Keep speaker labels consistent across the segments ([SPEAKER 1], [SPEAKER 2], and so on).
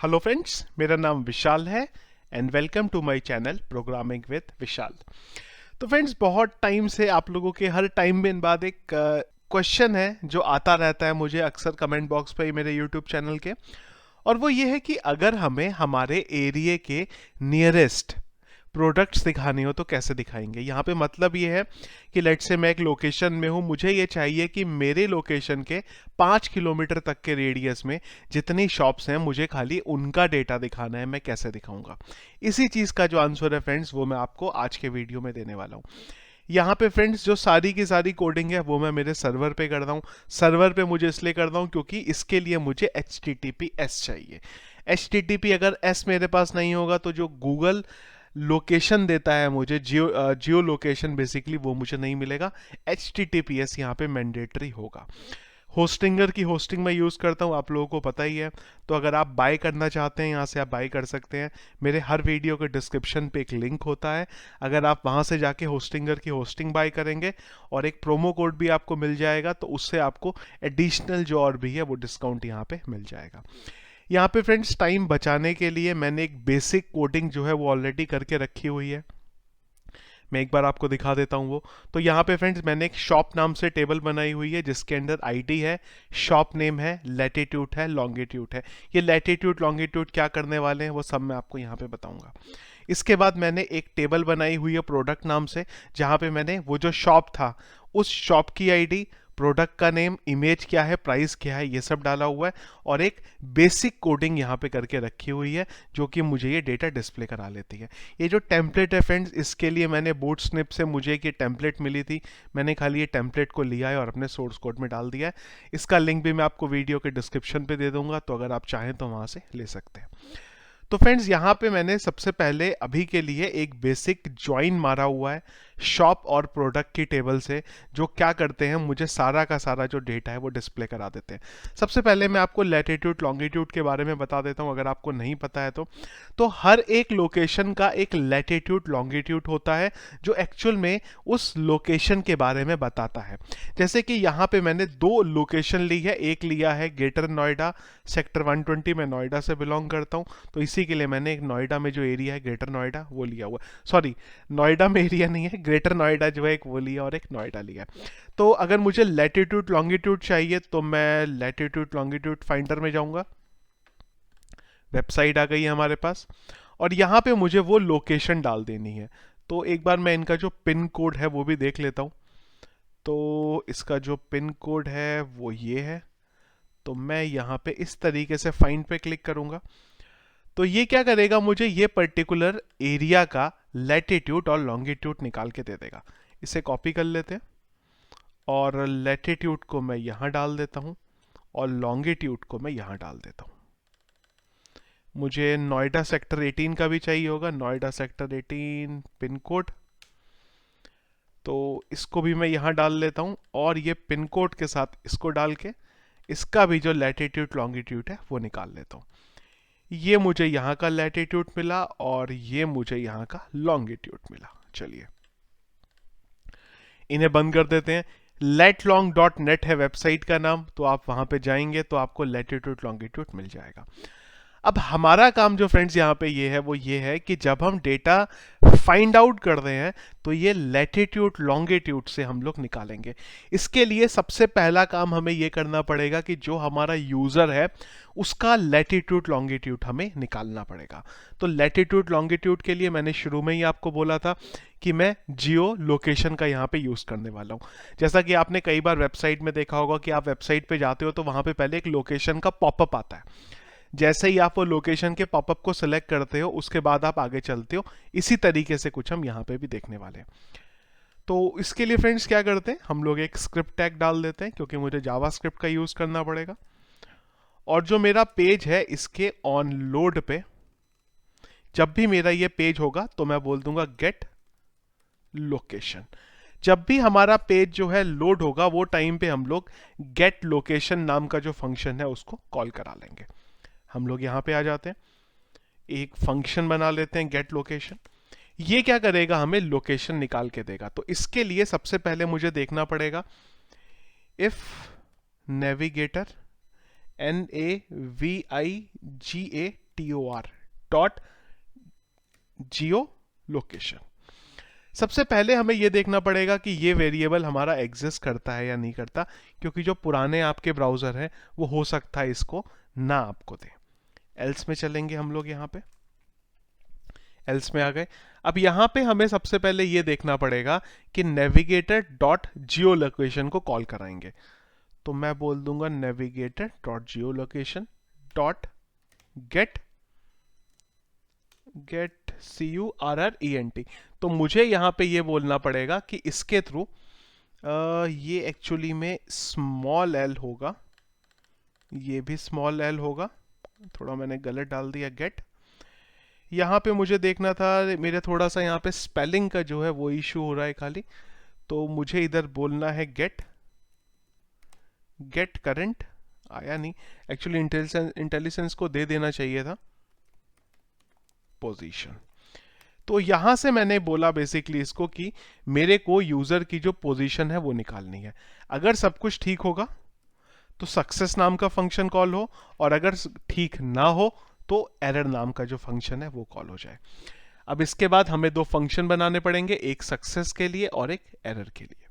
[SPEAKER 1] Hello friends, मेरा नाम विशाल है and welcome to my channel programming with Vishal. तो फ्रेंड्स, बहुत टाइम से आप लोगों के हर टाइम में बाद एक क्वेश्चन है जो आता रहता है मुझे अक्सर कमेंट बॉक्स पे मेरे यूट्यूब चैनल के, और वो ये है कि अगर हमें हमारे एरिया के नियरेस्ट प्रोडक्ट्स दिखाने हो तो कैसे दिखाएंगे। यहाँ पे मतलब ये है कि लेट से मैं एक लोकेशन में हूँ, मुझे ये चाहिए कि मेरे लोकेशन के 5 किलोमीटर तक के रेडियस में जितनी शॉप्स हैं मुझे खाली उनका डेटा दिखाना है। मैं कैसे दिखाऊंगा? इसी चीज़ का जो आंसर है फ्रेंड्स, वो मैं आपको आज के वीडियो में देने वाला हूँ। यहाँ पे फ्रेंड्स जो सारी की सारी कोडिंग है वो मैं मेरे सर्वर पे करता हूँ। सर्वर पे मुझे इसलिए करता हूँ क्योंकि इसके लिए मुझे HTTPS चाहिए। HTTP अगर S मेरे पास नहीं होगा तो जो गूगल लोकेशन देता है मुझे, जियो लोकेशन बेसिकली, वो मुझे नहीं मिलेगा। HTTPS यहाँ पे मैंडेटरी होगा। होस्टिंगर की होस्टिंग मैं यूज़ करता हूँ, आप लोगों को पता ही है। तो अगर आप बाय करना चाहते हैं यहाँ से आप बाय कर सकते हैं। मेरे हर वीडियो के डिस्क्रिप्शन पे एक लिंक होता है, अगर आप वहाँ से जाके होस्टिंगर की होस्टिंग बाय करेंगे और एक प्रोमो कोड भी आपको मिल जाएगा, तो उससे आपको एडिशनल जो और भी है वो डिस्काउंट यहाँ पे मिल जाएगा। यहाँ पे फ्रेंड्स टाइम बचाने के लिए मैंने एक बेसिक कोडिंग जो है वो ऑलरेडी करके रखी हुई है। मैं एक बार आपको दिखा देता हूँ वो। तो यहाँ पे फ्रेंड्स मैंने एक शॉप नाम से टेबल बनाई हुई है जिसके अंदर आईडी है, शॉप नेम है, लैटिट्यूड है, लॉन्गिट्यूड है। ये लैटिट्यूड लॉन्गिट्यूड क्या करने वाले हैं वो सब मैं आपको यहाँ पे बताऊंगा। इसके बाद मैंने एक टेबल बनाई हुई है प्रोडक्ट नाम से, जहाँ पे मैंने वो जो शॉप था उस शॉप की आईडी, प्रोडक्ट का नेम, इमेज क्या है, प्राइस क्या है, ये सब डाला हुआ है। और एक बेसिक कोडिंग यहाँ पे करके रखी हुई है जो कि मुझे ये डेटा डिस्प्ले करा लेती है। ये जो टेम्पलेट है फ्रेंड्स, इसके लिए मैंने बूटस्ट्रैप से मुझे एक ये टेम्पलेट मिली थी। मैंने खाली ये टेम्पलेट को लिया है और अपने सोर्स कोड में डाल दिया है। इसका लिंक भी मैं आपको वीडियो के डिस्क्रिप्शन पे दे दूंगा, तो अगर आप चाहें तो वहाँ से ले सकते हैं। तो फ्रेंड्स यहाँ पे मैंने सबसे पहले अभी के लिए एक बेसिक ज्वाइन मारा हुआ है शॉप और प्रोडक्ट की टेबल से, जो क्या करते हैं, मुझे सारा का सारा जो डेटा है वो डिस्प्ले करा देते हैं। सबसे पहले मैं आपको लैटिट्यूड लॉन्गिट्यूड के बारे में बता देता हूँ, अगर आपको नहीं पता है तो हर एक लोकेशन का एक लैटिट्यूड लॉन्गिट्यूड होता है जो एक्चुअल में उस लोकेशन के बारे में बताता है। जैसे कि यहाँ पे मैंने दो लोकेशन ली है, एक लिया है ग्रेटर नोएडा सेक्टर 120, मैं नोएडा से बिलोंग करता हूँ, तो इसी के लिए मैंने एक नोएडा में जो एरिया है ग्रेटर नोएडा वो लिया हुआ। सॉरी, नोएडा में एरिया नहीं है, ग्रेटर नोएडा जो है एक वो लिया और एक नोएडा लिया। तो अगर मुझे लैटिट्यूड लॉन्गिट्यूड चाहिए तो मैं लैटिट्यूड लॉन्गिट्यूड फाइंडर में जाऊंगा, वेबसाइट आ गई है हमारे पास, और यहाँ पे मुझे वो लोकेशन डाल देनी है। तो एक बार मैं इनका जो पिन कोड है वो भी देख लेता हूँ। तो इसका जो पिन कोड है वो ये है। तो मैं यहाँ पे इस तरीके से फाइंड पे क्लिक करूंगा, तो ये क्या करेगा, मुझे ये पर्टिकुलर एरिया का लैटिट्यूड और लॉन्गिट्यूड निकाल के दे देगा। इसे कॉपी कर लेते हैं और लैटिट्यूड को मैं यहाँ डाल देता हूँ और लॉन्गिट्यूड को मैं यहाँ डाल देता हूँ। मुझे नोएडा सेक्टर 18 का भी चाहिए होगा, नोएडा सेक्टर 18 पिन कोड, तो इसको भी मैं यहाँ डाल लेता हूँ और ये पिन कोड के साथ इसको डाल के इसका भी जो लैटिट्यूड लॉन्गिट्यूड है वो निकाल लेता हूँ। ये मुझे यहाँ का लैटिट्यूड मिला और ये मुझे यहाँ का लॉन्गिट्यूड मिला। चलिए इन्हें बंद कर देते हैं। letlong.net है वेबसाइट का नाम, तो आप वहां पे जाएंगे तो आपको लैटिट्यूड लॉन्गिट्यूड मिल जाएगा। अब हमारा काम जो फ्रेंड्स यहाँ पे ये है वो ये है कि जब हम डेटा फाइंड आउट कर रहे हैं तो ये लैटिट्यूड लॉन्गिट्यूड से हम लोग निकालेंगे। इसके लिए सबसे पहला काम हमें ये करना पड़ेगा कि जो हमारा यूजर है उसका लैटिट्यूड लॉन्गिट्यूड हमें निकालना पड़ेगा। तो लैटिट्यूड लॉन्गिट्यूड के लिए मैंने शुरू में ही आपको बोला था कि मैं जियो लोकेशन का यहाँ पे यूज करने वाला हूँ। जैसा कि आपने कई बार वेबसाइट में देखा होगा कि आप वेबसाइट पे जाते हो तो वहां पे पहले एक लोकेशन का पॉपअप आता है। जैसे ही आप वो लोकेशन के पॉपअप को सिलेक्ट करते हो उसके बाद आप आगे चलते हो। इसी तरीके से कुछ हम यहाँ पे भी देखने वाले हैं। तो इसके लिए फ्रेंड्स क्या करते हैं, हम लोग एक स्क्रिप्ट टैग डाल देते हैं क्योंकि मुझे जावास्क्रिप्ट का यूज करना पड़ेगा। और जो मेरा पेज है इसके ऑन लोड पे जब भी मेरा ये पेज होगा तो मैं बोल दूंगा गेट लोकेशन। जब भी हमारा पेज जो है लोड होगा वो टाइम पे हम लोग गेट लोकेशन नाम का जो फंक्शन है उसको कॉल करा लेंगे। हम लोग यहाँ पे आ जाते हैं, एक फंक्शन बना लेते हैं गेट लोकेशन। ये क्या करेगा, हमें लोकेशन निकाल के देगा। तो इसके लिए सबसे पहले मुझे देखना पड़ेगा if navigator NAVIGATOR dot Jio location. सबसे पहले हमें यह देखना पड़ेगा कि ये वेरिएबल हमारा एग्जिस्ट करता है या नहीं करता, क्योंकि जो पुराने आपके ब्राउजर है वो हो सकता है इसको ना आपको दे। एल्स में चलेंगे हम लोग, यहाँ पे एल्स में आ गए। अब यहाँ पे हमें सबसे पहले ये देखना पड़ेगा कि नेविगेटर डॉट जियो लोकेशन को कॉल कराएंगे। तो मैं बोल दूंगा नेविगेटर डॉट जियो लोकेशन डॉट गेट CURRENT। तो मुझे यहाँ पे ये बोलना पड़ेगा कि इसके थ्रू ये एक्चुअली में स्मॉल एल होगा, ये भी स्मॉल एल होगा, थोड़ा मैंने गलत डाल दिया गेट। यहाँ पे मुझे देखना था, मेरे थोड़ा सा यहाँ पे स्पेलिंग का जो है वो इशू हो रहा है खाली, तो मुझे इधर बोलना है गेट करंट। आया नहीं, एक्चुअली इंटेलिजेंस को दे देना चाहिए था पोजीशन। तो यहां से मैंने बोला बेसिकली इसको कि मेरे को यूजर की जो पोजीशन है वो निकालनी है। अगर सब कुछ ठीक होगा तो सक्सेस नाम का फंक्शन कॉल हो, और अगर ठीक ना हो तो एरर नाम का जो फंक्शन है वो कॉल हो जाए। अब इसके बाद हमें दो फंक्शन बनाने पड़ेंगे, एक सक्सेस के लिए और एक एरर के लिए।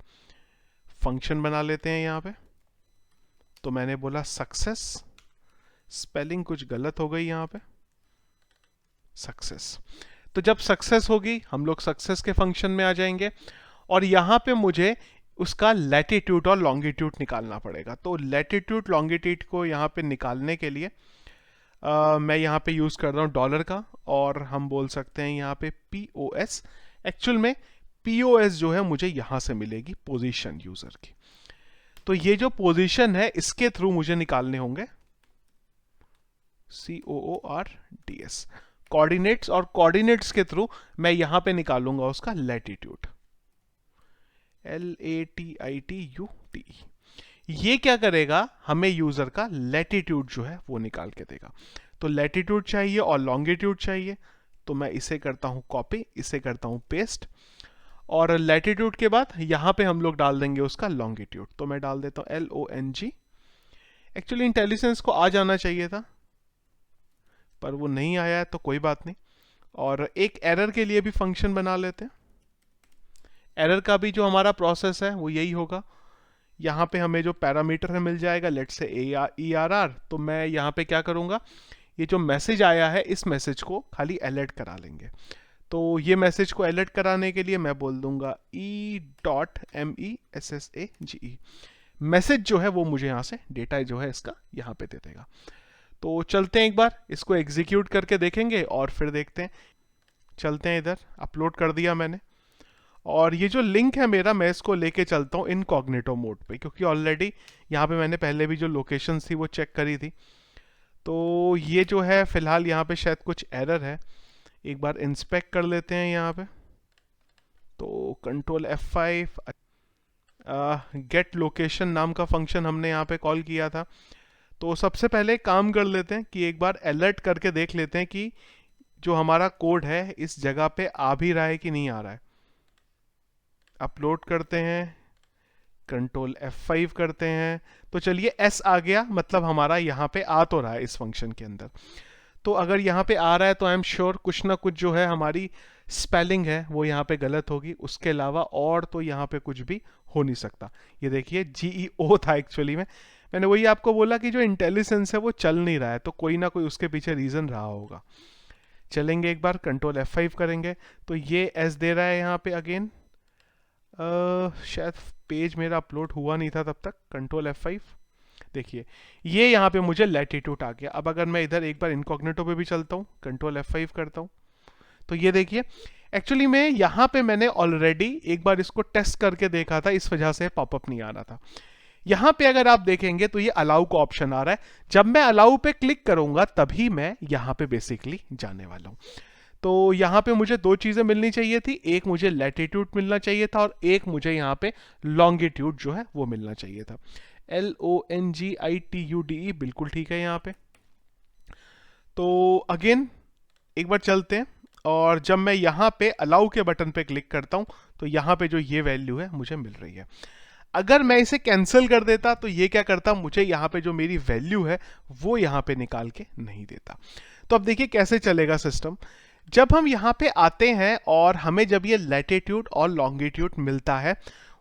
[SPEAKER 1] फंक्शन बना लेते हैं यहां पे। तो मैंने बोला सक्सेस, स्पेलिंग कुछ गलत हो गई यहां पे, सक्सेस। तो जब सक्सेस होगी हम लोग सक्सेस के फंक्शन में आ जाएंगे, और यहां पे मुझे उसका लैटिट्यूड और लॉन्गिट्यूड निकालना पड़ेगा। तो लैटिट्यूड लॉन्गिट्यूड को यहां पे निकालने के लिए मैं यहां पे यूज कर रहा हूं डॉलर का, और हम बोल सकते हैं यहां पे POS। एक्चुअल में POS जो है मुझे यहां से मिलेगी, पोजीशन यूजर की। तो ये जो पोजीशन है इसके थ्रू मुझे निकालने होंगे COORDS कोऑर्डिनेट्स, और कोऑर्डिनेट्स के थ्रू मैं यहां पे निकालूंगा उसका लैटिट्यूड, LATITUDE। ये क्या करेगा, हमें यूजर का लैटिट्यूड जो है वो निकाल के देगा। तो लैटिट्यूड चाहिए और लॉन्गिट्यूड चाहिए, तो मैं इसे करता हूं कॉपी, इसे करता हूं पेस्ट, और लैटिट्यूड के बाद यहां पे हम लोग डाल देंगे उसका लॉन्गिट्यूड। तो मैं डाल देता हूं LONG। एक्चुअली इंटेलिजेंस को आ जाना चाहिए था पर वो नहीं आया है, तो कोई बात नहीं। और एक एरर के लिए भी फंक्शन बना लेते हैं। एरर का भी जो हमारा प्रोसेस है वो यही होगा। यहाँ पे हमें जो पैरामीटर है मिल जाएगा, लेट्स से ERR। तो मैं यहाँ पे क्या करूँगा, ये जो मैसेज आया है इस मैसेज को खाली अलर्ट करा लेंगे। तो ये मैसेज को अलर्ट कराने के लिए मैं बोल दूंगा E.MESSAGE। मैसेज जो है वो मुझे यहाँ से डेटा जो है इसका यहाँ पे दे देगा। तो चलते हैं एक बार इसको एग्जीक्यूट करके देखेंगे और फिर देखते हैं। चलते हैं, इधर अपलोड कर दिया मैंने, और ये जो लिंक है मेरा, मैं इसको लेके चलता हूँ इनकॉग्निटो मोड पे, क्योंकि ऑलरेडी यहाँ पे मैंने पहले भी जो लोकेशन थी वो चेक करी थी। तो ये जो है फिलहाल यहाँ पे शायद कुछ एरर है, एक बार इंस्पेक्ट कर लेते हैं यहाँ पे। तो कंट्रोल F5, गेट लोकेशन नाम का फंक्शन हमने यहाँ पे कॉल किया था। तो सबसे पहले काम कर लेते हैं कि एक बार अलर्ट करके देख लेते हैं कि जो हमारा कोड है इस जगह पे आ भी रहा है कि नहीं आ रहा है। अपलोड करते हैं, कंट्रोल F5 करते हैं, तो चलिए S आ गया, मतलब हमारा यहाँ पे आ तो रहा है इस फंक्शन के अंदर। तो अगर यहाँ पे आ रहा है तो आई एम श्योर कुछ ना कुछ जो है हमारी स्पेलिंग है वो यहाँ पे गलत होगी, उसके अलावा और तो यहाँ पे कुछ भी हो नहीं सकता। ये देखिए GEO था एक्चुअली में, मैंने वही आपको बोला कि जो इंटेलिजेंस है वो चल नहीं रहा है, तो कोई ना कोई उसके पीछे रीजन रहा होगा। चलेंगे एक बार, कंट्रोल F5 करेंगे, तो ये S दे रहा है यहाँ पे अगेन। शायद पेज मेरा अपलोड हुआ नहीं था तब तक। कंट्रोल F5, देखिए ये यहाँ पे मुझे लैटिट्यूड आ गया। अब अगर मैं इधर एक बार इनकॉग्निटो पे भी चलता हूँ, कंट्रोल F5 करता हूँ, तो ये देखिए एक्चुअली में यहाँ पे मैंने ऑलरेडी एक बार इसको टेस्ट करके देखा था, इस वजह से पॉपअप नहीं आ रहा था। यहाँ पे अगर आप देखेंगे तो ये अलाउ का ऑप्शन आ रहा है। जब मैं अलाउ पे क्लिक करूंगा तभी मैं यहाँ पे बेसिकली जाने वाला हूँ। तो यहाँ पे मुझे दो चीजें मिलनी चाहिए थी, एक मुझे लैटिट्यूड मिलना चाहिए था और एक मुझे यहाँ पे लॉन्गिट्यूड जो है वो मिलना चाहिए था। LONGITUDE बिल्कुल ठीक है यहाँ पे। तो अगेन एक बार चलते हैं, और जब मैं यहाँ पे अलाउ के बटन पे क्लिक करता हूँ तो यहाँ पे जो ये वैल्यू है मुझे मिल रही है। अगर मैं इसे कैंसिल कर देता तो ये क्या करता, मुझे यहाँ पे जो मेरी वैल्यू है वो यहाँ पे निकाल के नहीं देता। तो अब देखिए कैसे चलेगा सिस्टम। जब हम यहाँ पे आते हैं और हमें जब ये लैटिट्यूड और लॉन्गिट्यूड मिलता है,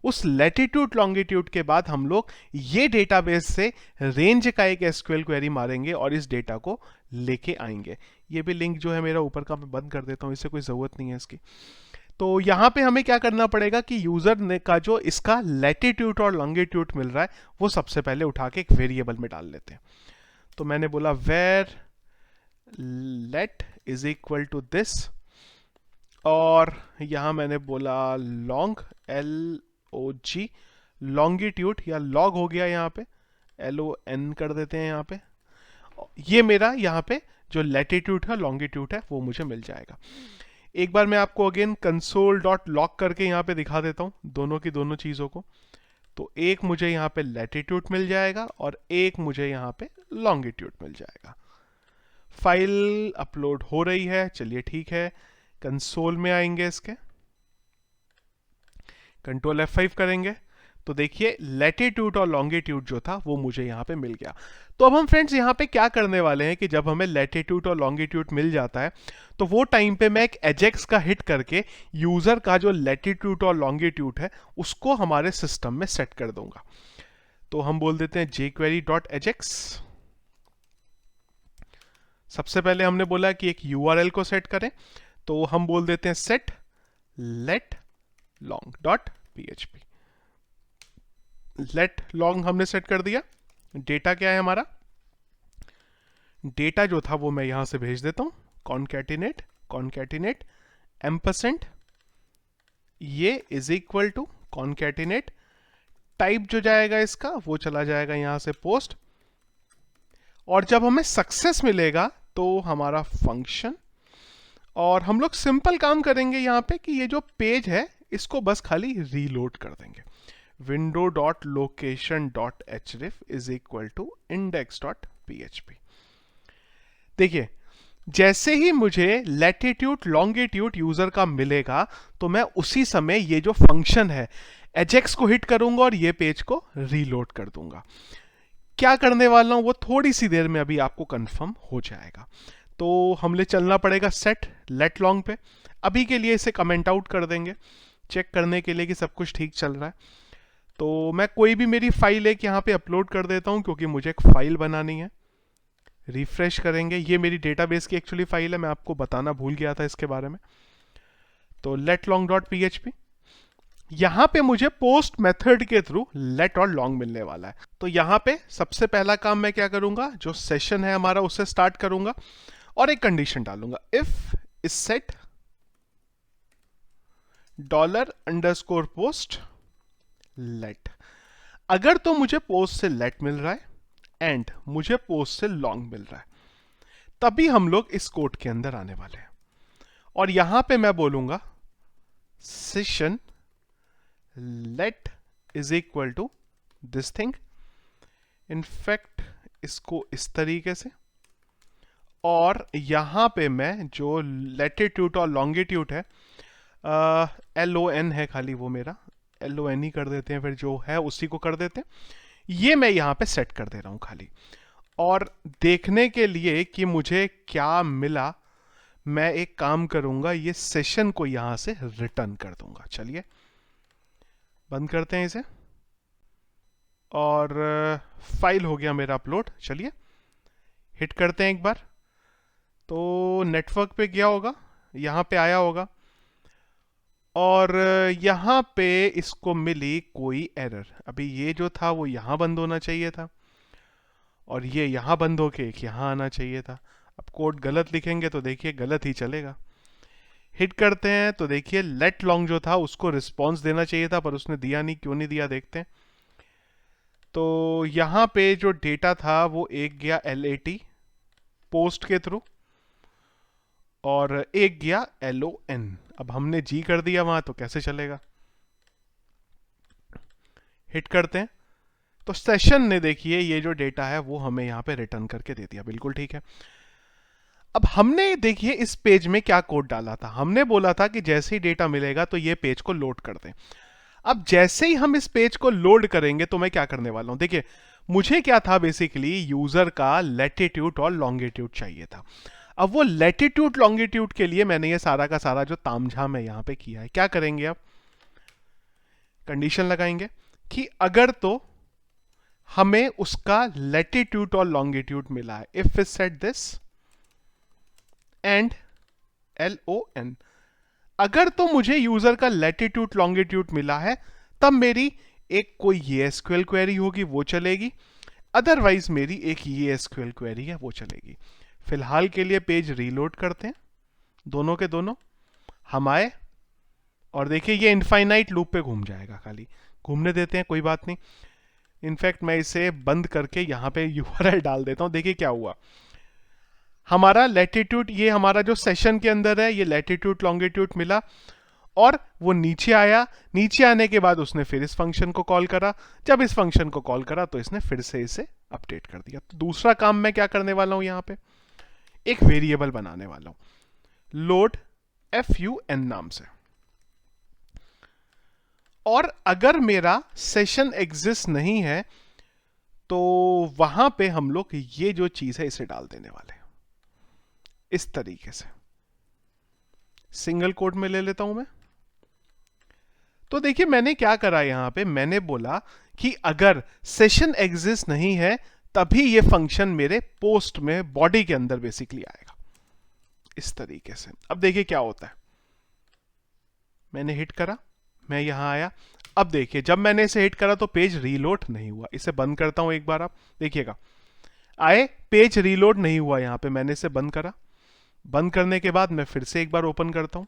[SPEAKER 1] उस लैटिट्यूड लॉन्गिट्यूड के बाद हम लोग ये डेटाबेस से रेंज का एक एसक्यूएल क्वेरी मारेंगे और इस डेटा को लेके आएंगे। ये भी लिंक जो है मेरा ऊपर का मैं बंद कर देता हूँ, इससे कोई ज़रूरत नहीं है इसकी। तो यहाँ पे हमें क्या करना पड़ेगा कि यूज़र ने का जो इसका लैटिट्यूड और लॉन्गिट्यूड मिल रहा है वो सबसे पहले उठा के एक वेरिएबल में डाल लेते हैं। तो मैंने बोला var lat is equal to this, और यहां मैंने बोला लॉन्ग LOG, लॉन्गिट्यूड या लॉग हो गया, यहाँ पे LON कर देते हैं यहाँ पे। ये मेरा यहाँ पे जो लैटिट्यूड है लॉन्गिट्यूड है वो मुझे मिल जाएगा। एक बार मैं आपको अगेन console.log करके यहाँ पे दिखा देता हूँ दोनों की दोनों चीज़ों को। तो एक मुझे यहाँ पे लैटिट्यूड मिल जाएगा और एक मुझे यहाँ पे लॉन्गिट्यूड मिल जाएगा। फाइल अपलोड हो रही है, चलिए ठीक है। कंसोल में आएंगे, इसके कंट्रोल F5 करेंगे तो देखिए लैटिट्यूड और लॉन्गिट्यूड जो था वो मुझे यहाँ पे मिल गया। तो अब हम फ्रेंड्स यहाँ पे क्या करने वाले हैं कि जब हमें लैटिट्यूड और लॉन्गिट्यूड मिल जाता है तो वो टाइम पे मैं एक एजेक्स का हिट करके यूजर का जो लैटिट्यूड और लॉन्गिट्यूड है उसको हमारे सिस्टम में सेट कर दूंगा। तो हम बोल देते हैं jQuery.ajax। सबसे पहले हमने बोला कि एक URL को सेट करें, तो हम बोल देते हैं set let long.php। let long हमने सेट कर दिया। डेटा क्या है हमारा, डेटा जो था वो मैं यहां से भेज देता हूं concatenate एम्परसेंड ये is equal to concatenate type जो जाएगा इसका वो चला जाएगा यहां से पोस्ट, और जब हमें सक्सेस मिलेगा तो हमारा फंक्शन, और हम लोग सिंपल काम करेंगे यहाँ पे कि ये जो पेज है इसको बस खाली रीलोड कर देंगे। window.location.href is equal to index.php। देखिए जैसे ही मुझे लैटिट्यूड लॉन्गिट्यूड यूजर का मिलेगा तो मैं उसी समय ये जो फंक्शन है एजेक्स को हिट करूंगा और ये पेज को रीलोड कर दूंगा। क्या करने वाला हूं वो थोड़ी सी देर में अभी आपको कंफर्म हो जाएगा। तो हमने चलना पड़ेगा सेट लेट लॉन्ग पे। अभी के लिए इसे कमेंट आउट कर देंगे चेक करने के लिए कि सब कुछ ठीक चल रहा है। तो मैं कोई भी मेरी फाइल एक यहाँ पे अपलोड कर देता हूँ क्योंकि मुझे एक फाइल बनानी है। रिफ्रेश करेंगे, ये मेरी डेटाबेस की एक्चुअली फाइल है, मैं आपको बताना भूल गया था इसके बारे में। तो letlong.php, यहां पे मुझे पोस्ट मेथड के थ्रू लेट और लॉन्ग मिलने वाला है। तो यहां पे सबसे पहला काम मैं क्या करूंगा, जो सेशन है हमारा उससे स्टार्ट करूंगा और एक कंडीशन डालूंगा, if is set $_post let। अगर तो मुझे पोस्ट से लेट मिल रहा है एंड मुझे पोस्ट से लॉन्ग मिल रहा है तभी हम लोग इस कोड के अंदर आने वाले हैं। और यहां पे मैं बोलूंगा session let is equal to this thing, in fact इसको इस तरीके से, और यहां पे मैं जो लैटिट्यूड और लॉन्गिट्यूड है LON है खाली, वो मेरा LON ही कर देते हैं, फिर जो है उसी को कर देते हैं। ये मैं यहां पे सेट कर दे रहा हूं खाली, और देखने के लिए कि मुझे क्या मिला मैं एक काम करूंगा, ये सेशन को यहां से रिटर्न कर दूंगा। चलिए बंद करते हैं इसे, और फाइल हो गया मेरा अपलोड। चलिए हिट करते हैं एक बार, तो नेटवर्क पे गया होगा, यहां पे आया होगा, और यहां पे इसको मिली कोई एरर। अभी ये जो था वो यहां बंद होना चाहिए था और ये यहां बंद होके एक यहां आना चाहिए था। अब कोड गलत लिखेंगे तो देखिए गलत ही चलेगा। हिट करते हैं तो देखिए लेट लॉन्ग जो था उसको रिस्पॉन्स देना चाहिए था पर उसने दिया नहीं, क्यों नहीं दिया देखते हैं। तो यहां पे जो डेटा था वो एक गया LAT पोस्ट के थ्रू और एक गया LON। अब हमने G कर दिया वहां तो कैसे चलेगा। हिट करते हैं तो सेशन ने देखिए ये जो डेटा है वो हमें यहां पे रिटर्न करके दे दिया, बिल्कुल ठीक है। अब हमने देखिए इस पेज में क्या कोड डाला था, हमने बोला था कि जैसे ही डेटा मिलेगा तो ये पेज को लोड कर दें। अब जैसे ही हम इस पेज को लोड करेंगे तो मैं क्या करने वाला हूं, देखिए मुझे क्या था बेसिकली यूजर का लैटिट्यूड और लॉन्गिट्यूड चाहिए था। अब वो लैटिट्यूड लॉन्गिट्यूड के लिए मैंने ये सारा का सारा जो तामझाम है यहां पे किया है, क्या करेंगे अब, कंडीशन लगाएंगे कि अगर तो हमें उसका लैटिट्यूड और लॉन्गिट्यूड मिला है, if is set this and LON, अगर तो मुझे यूजर का लैटिट्यूड लॉन्गिट्यूड मिला है तब मेरी एक कोई ये एसक्यूएल क्वेरी होगी वो चलेगी, अदरवाइज मेरी एक ये एसक्यूएल क्वेरी है वो चलेगी। फिलहाल के लिए पेज रीलोड करते हैं, दोनों के दोनों हम आए और देखिए ये इनफाइनाइट लूप पे घूम जाएगा, खाली घूमने देते हैं, कोई बात नहीं। इनफैक्ट मैं इसे बंद करके यहाँ पे यूआरएल डाल देता हूँ। देखिए क्या हुआ, हमारा लैटिट्यूड, ये हमारा जो सेशन के अंदर है ये लैटिट्यूड लॉन्गिट्यूड मिला और वो नीचे आया, नीचे आने के बाद उसने फिर इस फंक्शन को कॉल करा, जब इस फंक्शन को कॉल करा तो इसने फिर से इसे अपडेट कर दिया। तो दूसरा काम मैं क्या करने वाला हूं, यहां पे एक वेरिएबल बनाने वाला हूं लोड FUN नाम से, और अगर मेरा सेशन एग्जिस्ट नहीं है तो वहां पे हम लोग ये जो चीज है इसे डाल देने वाले हैं इस तरीके से। सिंगल कोट में ले लेता हूं मैं। तो देखिए मैंने क्या करा यहां पे, मैंने बोला कि अगर सेशन एग्जिस्ट नहीं है तभी ये फंक्शन मेरे पोस्ट में बॉडी के अंदर बेसिकली आएगा इस तरीके से। अब देखिए क्या होता है, मैंने हिट करा, मैं यहां आया, अब देखिए जब मैंने इसे हिट करा तो पेज रीलोड नहीं हुआ। इसे बंद करता हूं एक बार, आप देखिएगा आए, पेज रीलोड नहीं हुआ, यहां पे मैंने इसे बंद करा, बंद करने के बाद मैं फिर से एक बार ओपन करता हूं।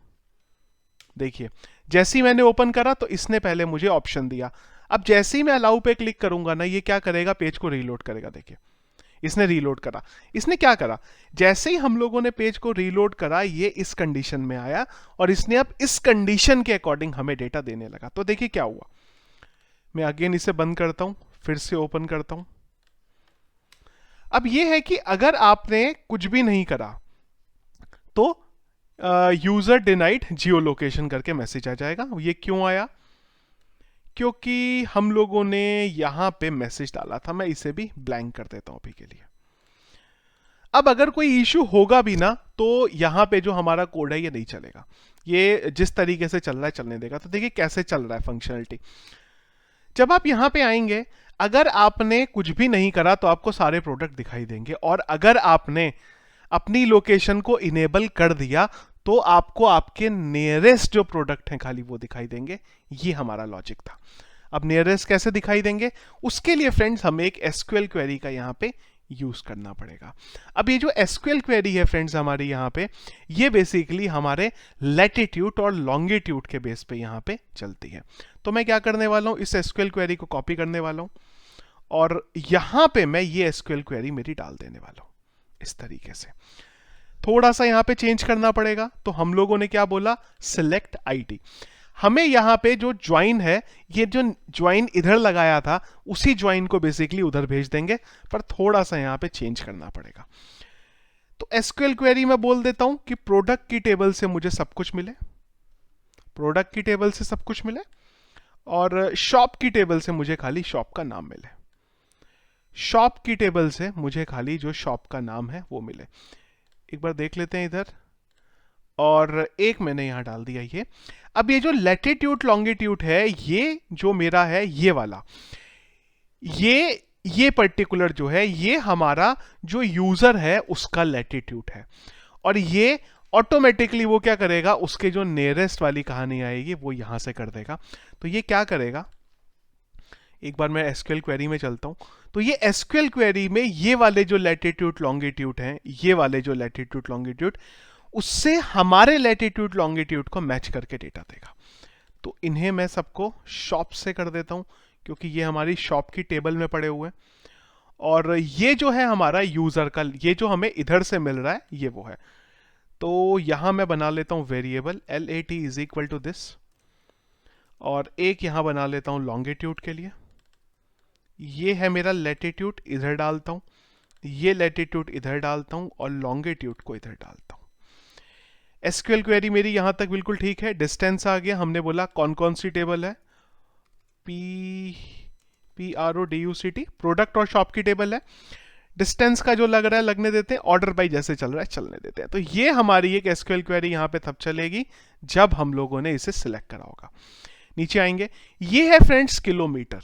[SPEAKER 1] देखिए जैसे ही मैंने ओपन करा तो इसने पहले मुझे ऑप्शन दिया, अब जैसे ही मैं अलाउ पे क्लिक करूंगा ना ये क्या करेगा, पेज को रीलोड करेगा। देखिए इसने रीलोड करा, इसने क्या करा, जैसे ही हम लोगों ने पेज को रीलोड करा ये इस कंडीशन में आया और इसने अब इस कंडीशन के अकॉर्डिंग हमें डेटा देने लगा। तो देखिए क्या हुआ, मैं अगेन इसे बंद करता हूं, फिर से ओपन करता हूं। अब यह है कि अगर आपने कुछ भी नहीं करा तो यूजर डिनाइड जियो लोकेशन करके मैसेज आ जाएगा। ये क्यों आया, क्योंकि हम लोगों ने यहां पे मैसेज डाला था। मैं इसे भी ब्लैंक कर देता हूं अभी के लिए। अब अगर कोई इश्यू होगा भी ना तो यहां पे जो हमारा कोड है ये नहीं चलेगा, ये जिस तरीके से चल रहा है चलने देगा। तो देखिए कैसे चल रहा है फंक्शनलिटी। जब आप यहां पे आएंगे, अगर आपने कुछ भी नहीं करा तो आपको सारे प्रोडक्ट दिखाई देंगे, और अगर आपने अपनी लोकेशन को इनेबल कर दिया तो आपको आपके नियरेस्ट जो प्रोडक्ट हैं खाली वो दिखाई देंगे। ये हमारा लॉजिक था। अब नियरेस्ट कैसे दिखाई देंगे, उसके लिए फ्रेंड्स हमें एक एसक्यूएल क्वेरी का यहां पे यूज करना पड़ेगा। अब ये जो एसक्यूएल क्वेरी है फ्रेंड्स हमारी यहां पे, ये बेसिकली हमारे लैटिट्यूड और लॉन्गिट्यूड के बेस पे यहां पे चलती है। तो मैं क्या करने वाला हूं, इस एसक्यूएल क्वेरी को कॉपी करने वाला हूं और यहां पे मैं ये एसक्यूएल क्वेरी मेरी डाल देने वाला हूं इस तरीके से। थोड़ा सा यहां पे चेंज करना पड़ेगा। तो हम लोगों ने क्या बोला, सिलेक्ट आईडी। हमें यहां पे जो ज्वाइन है, ये जो ज्वाइन इधर लगाया था उसी ज्वाइन को बेसिकली उधर भेज देंगे, पर थोड़ा सा यहां पे चेंज करना पड़ेगा। तो एसक्यूएल क्वेरी में बोल देता हूं कि प्रोडक्ट की टेबल से मुझे सब कुछ मिले, प्रोडक्ट की टेबल से सब कुछ मिले, और शॉप की टेबल से मुझे खाली शॉप का नाम मिले, शॉप की टेबल से मुझे खाली जो शॉप का नाम है वो मिले। एक बार देख लेते हैं इधर, और एक मैंने यहां डाल दिया ये। अब ये जो लैटिट्यूड लॉन्गिट्यूड है, ये जो मेरा है ये वाला, ये पर्टिकुलर जो है ये हमारा जो यूजर है उसका लैटिट्यूड है, और ये ऑटोमेटिकली वो क्या करेगा, उसके जो नियरेस्ट वाली कहानी आएगी वो यहां से कर देगा। तो ये क्या करेगा, एक बार मैं एसक्यूएल क्वेरी में चलता हूं। तो ये एसक्यूएल क्वेरी में ये वाले जो लैटिट्यूड लॉन्गिट्यूड हैं, ये वाले जो लैटिट्यूड लॉन्गिट्यूड, उससे हमारे लैटिट्यूड लॉन्गिट्यूड को मैच करके डेटा देगा। तो इन्हें मैं सबको शॉप से कर देता हूं क्योंकि ये हमारी शॉप की टेबल में पड़े हुए हैं, और ये जो है हमारा यूजर का, ये जो हमें इधर से मिल रहा है ये वो है। तो यहां मैं बना लेता हूं variable LAT is equal to this, और एक यहां बना लेता हूं लॉन्गिट्यूड के लिए। ये है मेरा लैटिट्यूड, इधर डालता हूं, ये लैटिट्यूड इधर डालता हूं, और लॉन्गिट्यूड को इधर डालता हूं। एसक्यूएल क्वेरी मेरी यहां तक बिल्कुल ठीक है। डिस्टेंस आ गया, हमने बोला कौन कौन सी टेबल है, PRODUCT, प्रोडक्ट और शॉप की टेबल है। डिस्टेंस का जो लग रहा है लगने देते हैं, ऑर्डर बाई जैसे चल रहा है चलने देते हैं। तो ये हमारी एक एसक्यूएल क्वेरी यहाँ पे तब चलेगी जब हम लोगों ने इसे सिलेक्ट करा होगा। नीचे आएंगे, ये है फ्रेंड्स किलोमीटर,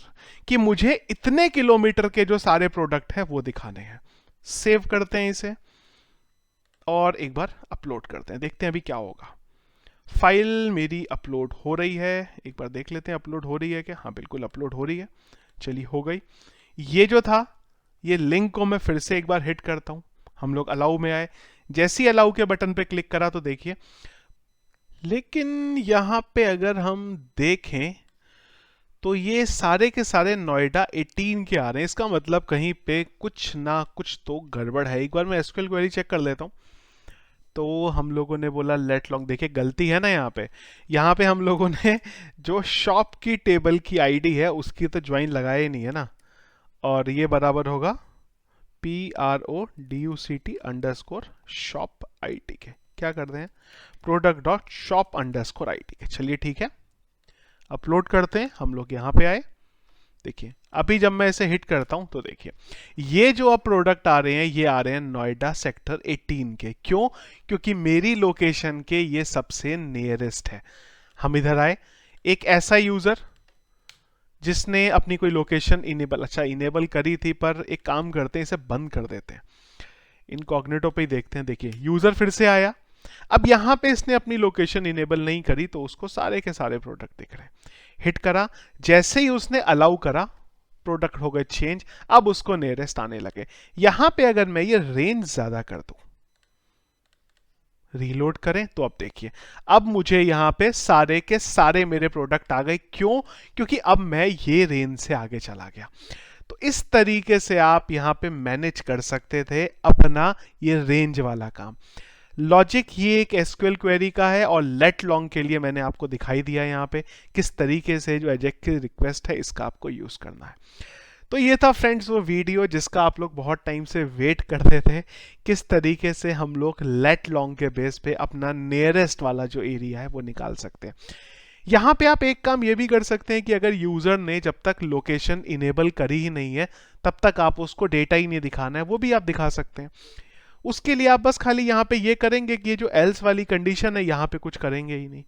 [SPEAKER 1] कि मुझे इतने किलोमीटर के जो सारे प्रोडक्ट है वो दिखाने हैं। सेव करते हैं इसे और एक बार अपलोड करते हैं, देखते हैं अभी क्या होगा। फाइल मेरी अपलोड हो रही है, एक बार देख लेते हैं अपलोड हो रही है क्या। हाँ बिल्कुल अपलोड हो रही है, चलिए हो गई। ये जो था, ये लिंक को मैं फिर से एक बार हिट करता हूं। हम लोग अलाउ में आए, जैसे ही अलाउ के बटन पे क्लिक करा तो देखिए, लेकिन यहां पे अगर हम देखें तो ये सारे के सारे नोएडा 18 के आ रहे हैं। इसका मतलब कहीं पे कुछ ना कुछ तो गड़बड़ है। एक बार मैं एसक्यूएल क्वेरी चेक कर लेता हूं। तो हम लोगों ने बोला लेट लॉन्ग, देखिए गलती है ना यहाँ पे हम लोगों ने जो शॉप की टेबल की आईडी है उसकी तो ज्वाइन लगाया ही नहीं है ना। और ये बराबर होगा PRODUCT_shop IT के, क्या करते हैं product.shop_IT के। चलिए ठीक है, अपलोड करते हैं। हम लोग यहाँ पे आए, देखिए अभी जब मैं इसे हिट करता हूं तो देखिए ये जो अब प्रोडक्ट आ रहे हैं ये आ रहे हैं नोएडा सेक्टर 18 के। क्यों? क्योंकि मेरी लोकेशन के ये सबसे नियरेस्ट है। हम इधर आए, एक ऐसा यूजर जिसने अपनी कोई लोकेशन इनेबल, अच्छा इनेबल करी थी, पर एक काम करते हैं इसे बंद कर देते हैं, इनकॉग्निटो पे ही देखते हैं। देखिए यूजर फिर से आया, अब यहां पे इसने अपनी लोकेशन इनेबल नहीं करी तो उसको सारे के सारे प्रोडक्ट दिख रहे हैं। हिट करा, जैसे ही उसने अलाउ करा प्रोडक्ट हो गए चेंज, अब उसको नियरेस्ट आने लगे। यहां पे अगर मैं ये रेंज ज्यादा कर दूं, रीलोड करें तो अब देखिए, अब मुझे यहां पे सारे के सारे मेरे प्रोडक्ट आ गए। क्यों? क्योंकि अब मैं ये रेंज से आगे चला गया। तो इस तरीके से आप यहां पे मैनेज कर सकते थे अपना ये रेंज वाला काम। लॉजिक ये एक एसक्यूएल क्वेरी का है और लेट लॉन्ग के लिए मैंने आपको दिखाई दिया यहाँ पे किस तरीके से जो एजेक्ट की रिक्वेस्ट है इसका आपको यूज करना है। तो ये था फ्रेंड्स वो वीडियो जिसका आप लोग बहुत टाइम से वेट करते थे, किस तरीके से हम लोग लेट लॉन्ग के बेस पे अपना नियरेस्ट वाला जो एरिया है वो निकाल सकते हैं। यहाँ पे आप एक काम ये भी कर सकते हैं कि अगर यूजर ने जब तक लोकेशन इनेबल करी ही नहीं है तब तक आप उसको डेटा ही नहीं दिखाना है, वो भी आप दिखा सकते हैं। उसके लिए आप बस खाली यहाँ पे ये करेंगे कि ये जो एल्स वाली कंडीशन है यहाँ पे कुछ करेंगे ही नहीं,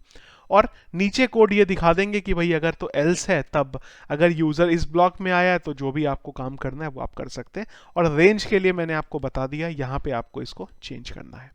[SPEAKER 1] और नीचे कोड ये दिखा देंगे कि भाई अगर तो एल्स है तब, अगर यूजर इस ब्लॉक में आया है तो जो भी आपको काम करना है वो आप कर सकते हैं। और रेंज के लिए मैंने आपको बता दिया, यहाँ पे आपको इसको चेंज करना है।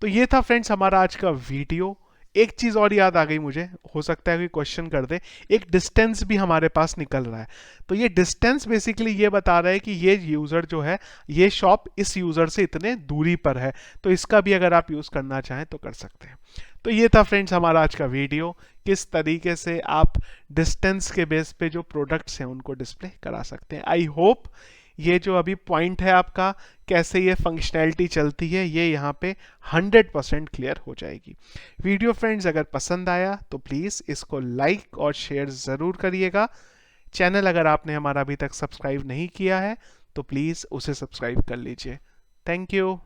[SPEAKER 1] तो ये था फ्रेंड्स हमारा आज का वीडियो। एक चीज और याद आ गई मुझे, हो सकता है कोई क्वेश्चन कर दे, एक डिस्टेंस भी हमारे पास निकल रहा है। तो ये डिस्टेंस बेसिकली ये बता रहा है कि ये यूजर जो है, ये शॉप इस यूजर से इतने दूरी पर है। तो इसका भी अगर आप यूज करना चाहें तो कर सकते हैं। तो ये था फ्रेंड्स हमारा आज का वीडियो, किस तरीके से आप डिस्टेंस के बेस पे जो प्रोडक्ट्स हैं उनको डिस्प्ले करा सकते हैं। आई होप ये जो अभी पॉइंट है आपका, कैसे ये फंक्शनैलिटी चलती है, ये यहाँ पे 100% क्लियर हो जाएगी। वीडियो फ्रेंड्स अगर पसंद आया तो प्लीज़ इसको लाइक और शेयर ज़रूर करिएगा। चैनल अगर आपने हमारा अभी तक सब्सक्राइब नहीं किया है तो प्लीज़ उसे सब्सक्राइब कर लीजिए। Thank you.